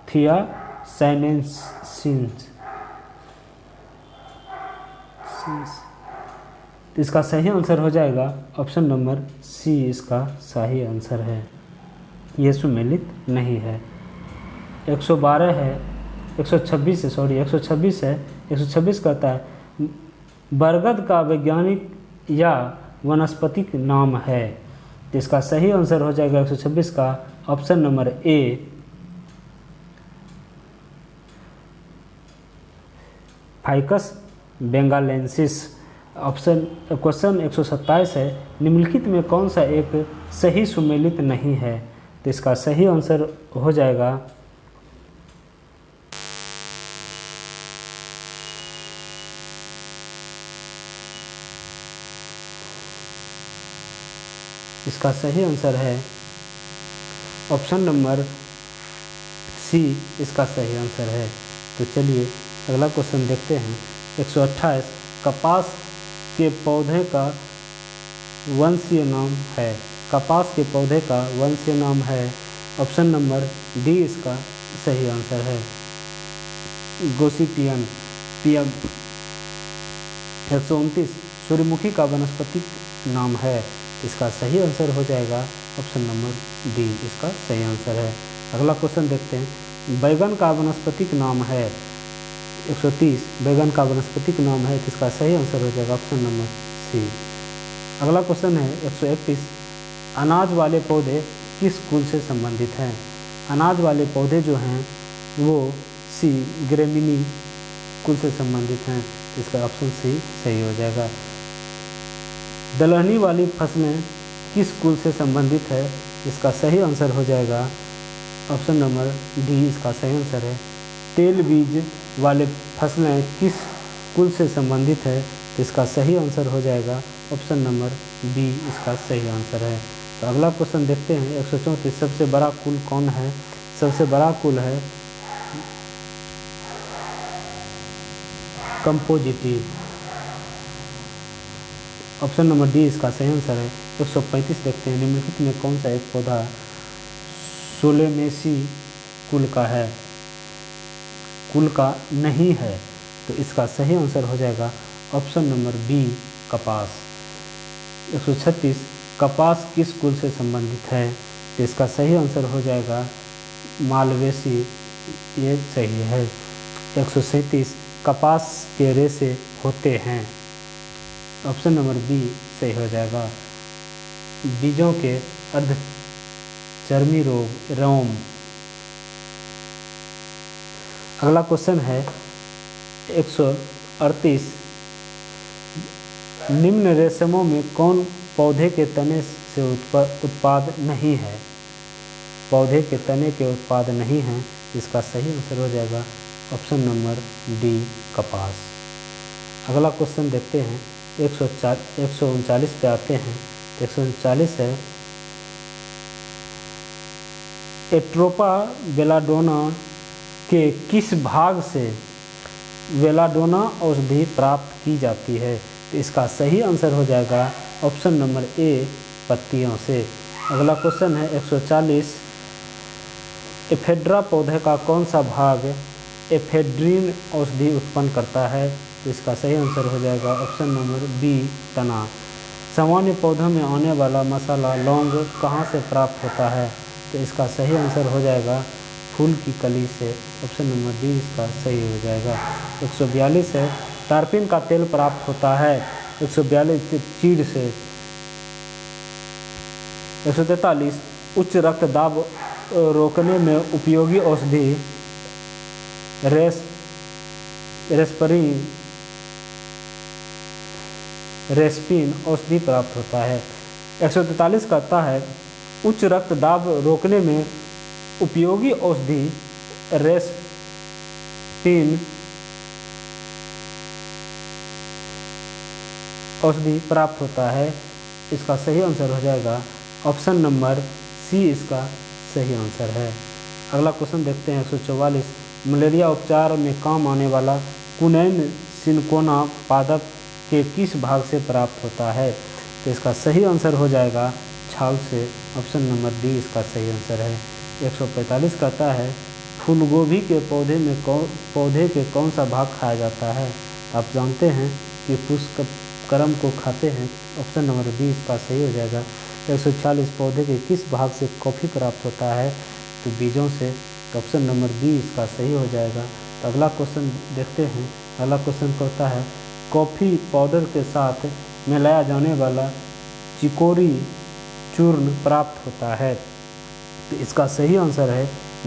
[SPEAKER 1] थियासाइनेंसिस। तो इसका सही आंसर हो जाएगा ऑप्शन नंबर सी, इसका सही आंसर है। ये सुमेलित नहीं है। 112 है, 126 है, सॉरी 126 है। 126 कहता है बरगद का वैज्ञानिक या वनस्पतिक नाम है। तो इसका सही आंसर हो जाएगा 126 का option number A, ficus benghalensis. Question 127 है, निम्नलिखित में कौन सा एक सही सुमेलित नहीं है? तो इसका सही आंसर हो जाएगा ऑप्शन नंबर सी इसका सही आंसर है। तो चलिए अगला क्वेश्चन देखते हैं। 128 कपास के पौधे का वंशीय नाम है। कपास के पौधे का वंशीय नाम है, ऑप्शन नंबर डी इसका सही आंसर है, गोसिपियम पियम। 129 सूर्यमुखी का वानस्पतिक नाम है। इसका सही आंसर हो जाएगा ऑप्शन नंबर डी इसका सही आंसर है। अगला क्वेश्चन देखते हैं। बैगन का वानस्पतिक नाम है। 130 बैगन का वानस्पतिक नाम है, तो इसका सही आंसर हो जाएगा ऑप्शन नंबर सी। अगला क्वेश्चन है 131 अनाज वाले पौधे किस कुल से संबंधित हैं। अनाज वाले पौधे जो हैं वो सी ग्रेमिनी कुल से संबंधित हैं, इसका ऑप्शन सी सही हो जाएगा। दलहनी वाली फसलें किस कुल से संबंधित है, इसका सही आंसर हो जाएगा ऑप्शन नंबर डी इसका सही आंसर है। तेल बीज वाले फसलें किस कुल से संबंधित है, तो इसका सही आंसर हो जाएगा ऑप्शन नंबर बी इसका सही आंसर है। तो अगला क्वेश्चन देखते हैं। 134 सबसे बड़ा कुल कौन है। सबसे बड़ा कुल है कंपोजिटिव, ऑप्शन नंबर डी इसका सही आंसर है। 135 देखते हैं। निम्नलिखित में कौन सा एक पौधा सोलेमेसी कुल का है, कुल का नहीं है, तो इसका सही आंसर हो जाएगा ऑप्शन नंबर बी कपास। 136 कपास किस कुल से संबंधित है, तो इसका सही आंसर हो जाएगा मालवेसी, ये सही है। 137 कपास के रेशे होते हैं, ऑप्शन नंबर बी सही हो जाएगा। बीजों के अर्धचर्मी रोग रोम। अगला क्वेश्चन है 138 निम्न रेशमों में कौन पौधे के तने से उत्पाद नहीं है। पौधे के तने के उत्पाद नहीं हैं, इसका सही आंसर हो जाएगा ऑप्शन नंबर डी कपास। अगला क्वेश्चन देखते हैं। 139 पे आते हैं। 139 है एट्रोपा बेलाडोना के किस भाग से बेलाडोना औषधि प्राप्त की जाती है, तो इसका सही आंसर हो जाएगा ऑप्शन नंबर ए पत्तियों से। अगला क्वेश्चन है 140 एफेड्रा पौधे का कौन सा भाग एफेड्रीन औषधि उत्पन्न करता है, तो इसका सही आंसर हो जाएगा ऑप्शन नंबर बी तना। सामान्य पौधों में आने वाला मसाला लौंग कहाँ से प्राप्त होता है, तो इसका सही आंसर हो जाएगा फूल की कली से, ऑप्शन नंबर डी इसका सही हो जाएगा। 142 है टारपिन का तेल प्राप्त होता है 142 चीड़ से। 143 उच्च रक्तदाब रोकने में उपयोगी औषधि रेस्पिन औषधि प्राप्त होता है। 143 कहता है उच्च रक्तदाब रोकने में उपयोगी औषधि रेस्पिन औषधि प्राप्त होता है, इसका सही आंसर हो जाएगा ऑप्शन नंबर सी इसका सही आंसर है। अगला क्वेश्चन देखते हैं 144 मलेरिया उपचार में काम आने वाला कुनैन सिनकोना पादप के किस भाग से प्राप्त होता है, तो इसका सही आंसर हो जाएगा छाल से, ऑप्शन नंबर डी इसका सही आंसर है। 145 कहता है फूलगोभी के पौधे के कौन सा भाग खाया जाता है, आप जानते हैं कि पुष्पक्रम को खाते हैं, ऑप्शन नंबर बी इसका सही हो जाएगा। 146 पौधे के किस भाग से कॉफ़ी प्राप्त होता है, तो बीजों से, ऑप्शन नंबर बी इसका सही हो जाएगा। तो अगला क्वेश्चन देखते हैं। अगला क्वेश्चन कहता है कॉफ़ी पाउडर के साथ मिलाया जाने वाला चिकोरी चूर्ण प्राप्त होता है, तो इसका सही आंसर है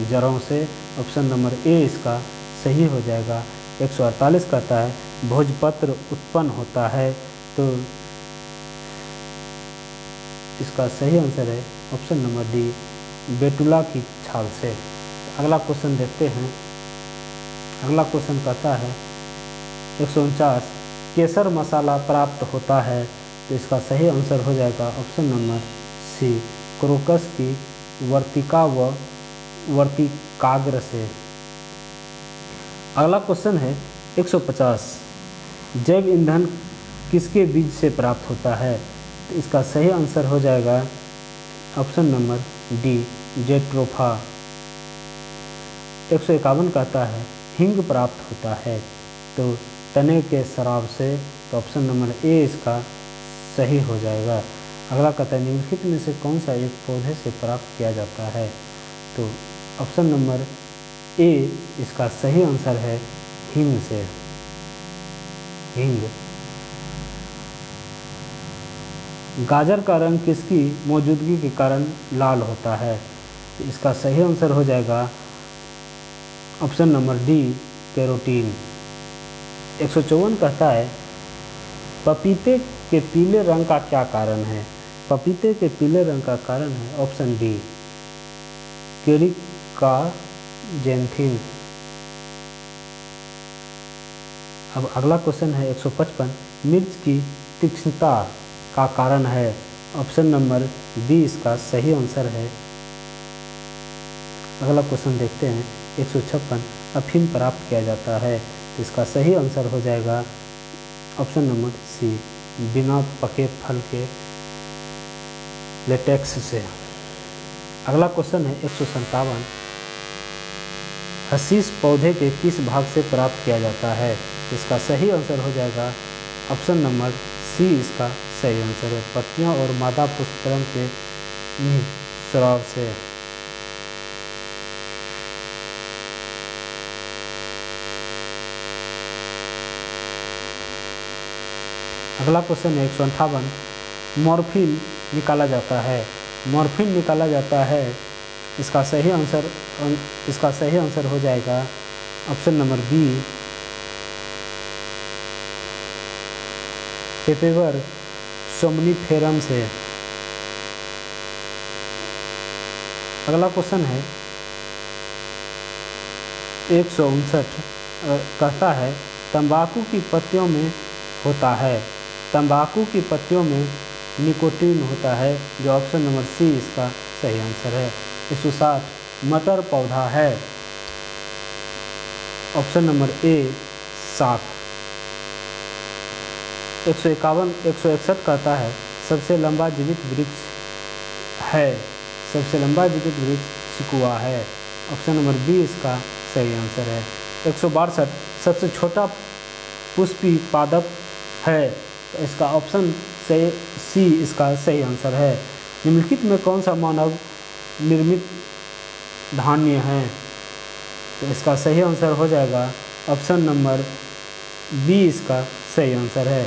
[SPEAKER 1] जड़ों से, ऑप्शन नंबर ए इसका सही हो जाएगा। 148 कहता है भोजपत्र उत्पन्न होता है, तो इसका सही आंसर है ऑप्शन नंबर डी बेटुला की छाल से। अगला क्वेश्चन देखते हैं। अगला क्वेश्चन कहता है 149 केसर मसाला प्राप्त होता है, तो इसका सही आंसर हो जाएगा ऑप्शन नंबर सी क्रोकस की वर्तिका व वर्तिकाग्र से। अगला क्वेश्चन है 150, जैव ईंधन किसके बीज से प्राप्त होता है? तो इसका सही आंसर हो जाएगा ऑप्शन नंबर डी, जेट्रोफा। 151 कहता है हिंग प्राप्त होता है तो तने के शराब से, तो ऑप्शन नंबर ए इसका सही हो जाएगा। अगला कहता है निम्नलिखित में से कौन सा एक पौधे से प्राप्त किया जाता है? तो ऑप्शन नंबर ए इसका सही आंसर है हिंग से, हिंग। गाजर का रंग किसकी मौजूदगी के कारण लाल होता है? तो इसका सही आंसर हो जाएगा ऑप्शन नंबर डी, कैरोटीन। 154 कहता है पपीते के पीले रंग का क्या कारण है? पपीते के पीले रंग का कारण है ऑप्शन डी, केरिकाजेंथिन। अब अगला क्वेश्चन है 155, मिर्च की तीक्ष्णता का कारण है? ऑप्शन नंबर बी इसका सही आंसर है। अगला क्वेश्चन देखते हैं 156, अफीम प्राप्त किया जाता है तो इसका सही आंसर हो जाएगा ऑप्शन नंबर सी, बिना पके फल के लेटेक्स से। अगला क्वेश्चन है 157, हशीश पौधे के किस भाग से प्राप्त किया जाता है? इसका सही आंसर हो जाएगा ऑप्शन नंबर सी इसका सही आंसर है, पत्तियों और मादा पुष्पक्रम के स्राव से। अगला क्वेश्चन है 158, मॉर्फिन निकाला जाता है, मॉर्फिन निकाला जाता है, इसका सही आंसर हो जाएगा option number B, Papaver somniferum से। अगला क्वेश्चन है 159, कहता है तंबाकू की पत्तियों में होता है, तंबाकू की पत्तियों में निकोटीन होता है, जो ऑप्शन नंबर सी इसका सही आंसर है। 160, मटर पौधा है, ऑप्शन नंबर ए, साख। 161 कहता है सबसे लंबा जीवित वृक्ष है, सबसे लंबा जीवित वृक्ष चिकुआ है, ऑप्शन नंबर बी इसका सही आंसर है। 162, सबसे छोटा पुष्पी पादप है, तो इसका ऑप्शन सी इसका सही आंसर है। निम्नलिखित में कौन सा मानव निर्मित धान्य है? तो इसका सही आंसर हो जाएगा ऑप्शन नंबर बी इसका सही आंसर है।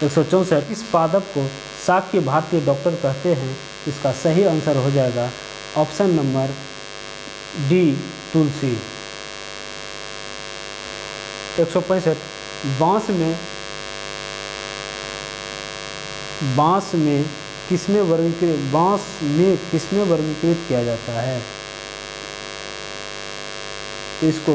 [SPEAKER 1] 164, इस पादप को साग के भारतीय डॉक्टर कहते हैं, इसका सही आंसर हो जाएगा ऑप्शन नंबर डी, तुलसी। 165, बांस में किसमें वर्गीकृत किया जाता है? तो इसको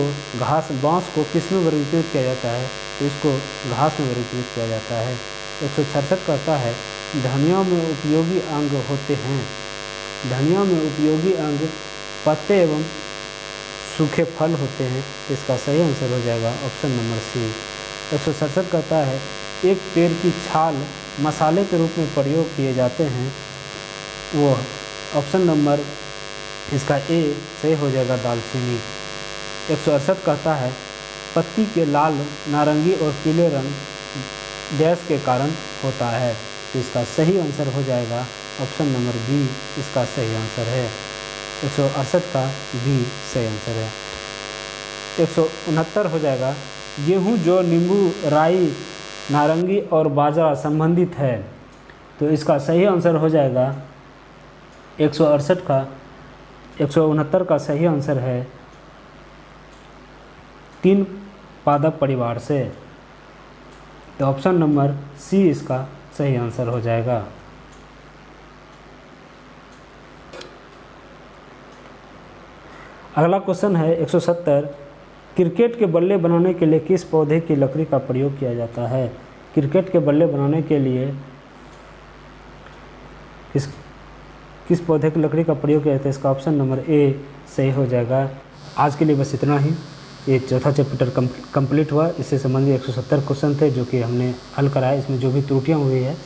[SPEAKER 1] बांस को किसमें वर्गीकृत किया जाता है? तो इसको घास में वर्गीकृत किया जाता है। 166 कहता है धनिया में उपयोगी अंग होते हैं, धनिया में उपयोगी अंग पत्ते एवं सूखे फल होते हैं, तो इसका सही आंसर हो जाएगा ऑप्शन नंबर सी। 167 कहता है एक पेड़ की छाल मसाले के रूप में प्रयोग किए जाते हैं, वो ऑप्शन नंबर इसका ए सही हो जाएगा, दालचीनी। 168 कहता है पत्ती के लाल, नारंगी और पीले रंग गैस के कारण होता है, तो इसका सही आंसर हो जाएगा ऑप्शन नंबर बी इसका सही आंसर है। 168 का बी सही आंसर है। 169 हो जाएगा गेहूं, जौ, नींबू, राई, नारंगी और बाजरा संबंधित है, तो इसका सही आंसर हो जाएगा 169 का सही आंसर है 3 पादप परिवार से, तो ऑप्शन नंबर सी इसका सही आंसर हो जाएगा। अगला क्वेश्चन है 170, क्रिकेट के बल्ले बनाने के लिए किस पौधे की लकड़ी का प्रयोग किया जाता है? क्रिकेट के बल्ले बनाने के लिए किस पौधे की लकड़ी का प्रयोग किया जाता है, इसका ऑप्शन नंबर ए सही हो जाएगा। आज के लिए बस इतना ही। ये चौथा चैप्टर कंप्लीट हुआ। इससे संबंधित 170 क्वेश्चन थे जो कि हमने हल कराए। इसमें जो भी त्रुटियां हुई है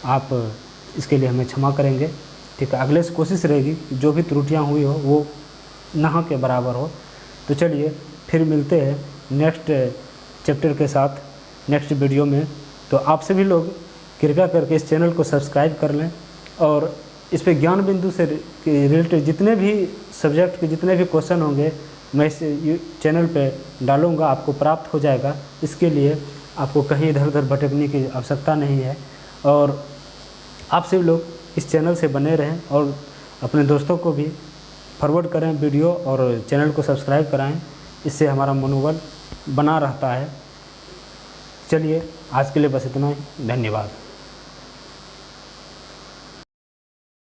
[SPEAKER 1] आप इसके लिए हमें क्षमा करेंगे, ठीक है। अगले से कोशिश रहेगी जो भी त्रुटियां हुई हो वो ना के बराबर हो। तो चलिए फिर मिलते हैं नेक्स्ट चैप्टर के साथ नेक्स्ट वीडियो में। तो आप सभी लोग कृपया करके इस चैनल को सब्सक्राइब कर लें और इस पे ज्ञान बिंदु से रिलेटेड जितने भी सब्जेक्ट के जितने भी क्वेश्चन होंगे मैं इस चैनल पे डालूँगा, आपको प्राप्त हो जाएगा। इसके लिए आपको कहीं इधर उधर भटकने की आवश्यकता नहीं है। और आप सभी लोग इस चैनल से बने रहें और अपने दोस्तों को भी फॉरवर्ड करें वीडियो और चैनल को सब्सक्राइब कराएं। इससे हमारा मनोबल बना रहता है। चलिए आज के लिए बस इतना ही। धन्यवाद।